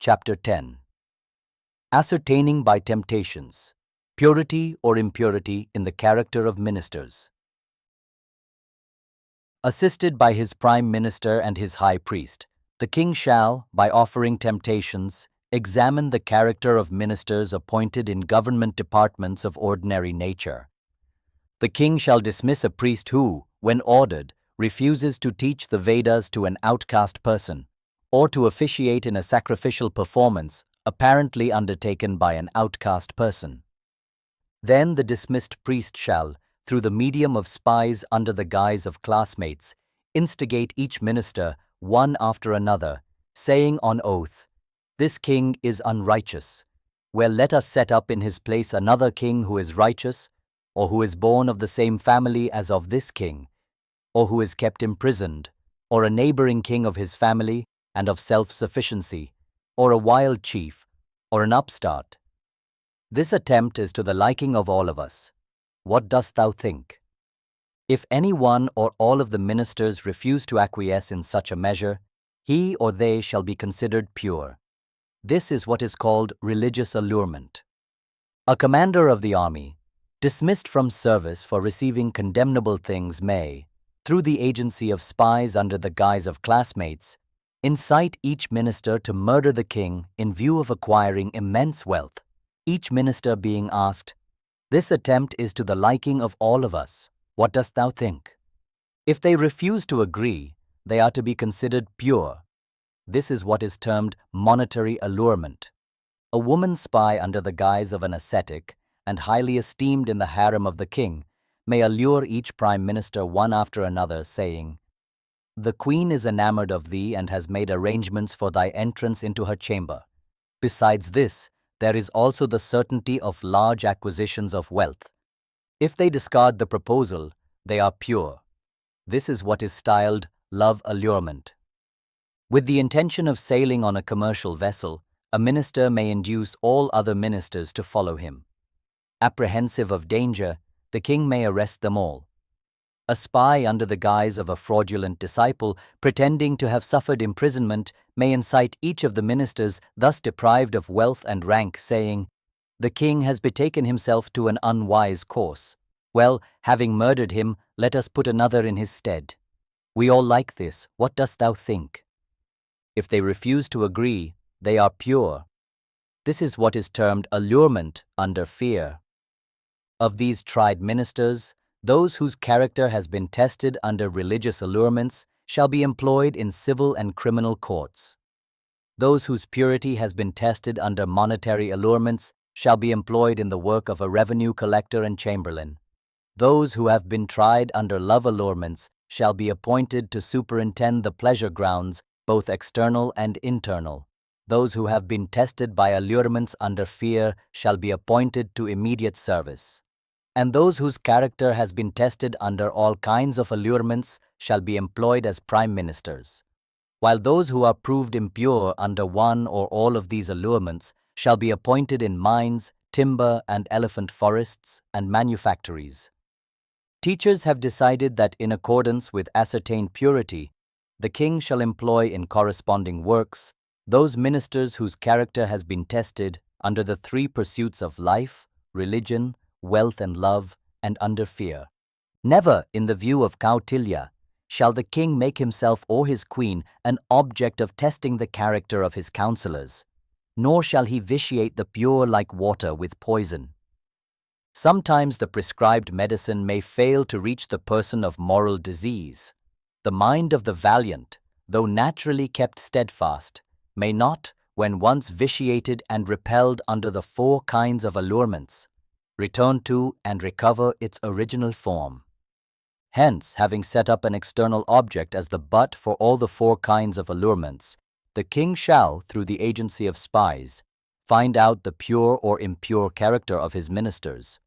Chapter 10. Ascertaining by Temptations, Purity or Impurity in the Character of Ministers. Assisted by his prime minister and his high priest, the king shall, by offering temptations, examine the character of ministers appointed in government departments of ordinary nature. The king shall dismiss a priest who, when ordered, refuses to teach the Vedas to an outcast person, or to officiate in a sacrificial performance apparently undertaken by an outcast person. Then the dismissed priest shall, through the medium of spies under the guise of classmates, instigate each minister, one after another, saying on oath, "This king is unrighteous. Well, let us set up in his place another king who is righteous, or who is born of the same family as of this king, or who is kept imprisoned, or a neighboring king of his family and of self-sufficiency, or a wild chief, or an upstart. This attempt is to the liking of all of us. What dost thou think? If any one or all of the ministers refuse to acquiesce in such a measure, he or they shall be considered pure. This is what is called religious allurement. A commander of the army, dismissed from service for receiving condemnable things may, through the agency of spies under the guise of classmates, incite each minister to murder the king in view of acquiring immense wealth, each minister being asked, "This attempt is to the liking of all of us. What dost thou think?" If they refuse to agree, they are to be considered pure. This is what is termed monetary allurement. A woman spy under the guise of an ascetic and highly esteemed in the harem of the king may allure each prime minister one after another, saying, "The queen is enamored of thee and has made arrangements for thy entrance into her chamber. Besides this, there is also the certainty of large acquisitions of wealth." If they discard the proposal, they are pure. This is what is styled love allurement. With the intention of sailing on a commercial vessel, a minister may induce all other ministers to follow him. Apprehensive of danger, the king may arrest them all. A spy under the guise of a fraudulent disciple, pretending to have suffered imprisonment, may incite each of the ministers thus deprived of wealth and rank, saying, "The king has betaken himself to an unwise course. Well, having murdered him, let us put another in his stead. We all like this. What dost thou think?" If they refuse to agree, they are pure. This is what is termed allurement under fear. Of these tried ministers, those whose character has been tested under religious allurements shall be employed in civil and criminal courts. Those whose purity has been tested under monetary allurements shall be employed in the work of a revenue collector and chamberlain. Those who have been tried under love allurements shall be appointed to superintend the pleasure grounds, both external and internal. Those who have been tested by allurements under fear shall be appointed to immediate service. And those whose character has been tested under all kinds of allurements shall be employed as prime ministers, while those who are proved impure under one or all of these allurements shall be appointed in mines, timber and elephant forests, and manufactories. Teachers have decided that in accordance with ascertained purity, the king shall employ in corresponding works those ministers whose character has been tested under the three pursuits of life, religion, wealth and love, and under fear. Never, in the view of Kautilya, shall the king make himself or his queen an object of testing the character of his counselors, nor shall he vitiate the pure like water with poison. Sometimes the prescribed medicine may fail to reach the person of moral disease. The mind of the valiant, though naturally kept steadfast, may not, when once vitiated and repelled under the four kinds of allurements, return to and recover its original form. Hence, having set up an external object as the butt for all the four kinds of allurements, the king shall, through the agency of spies, find out the pure or impure character of his ministers,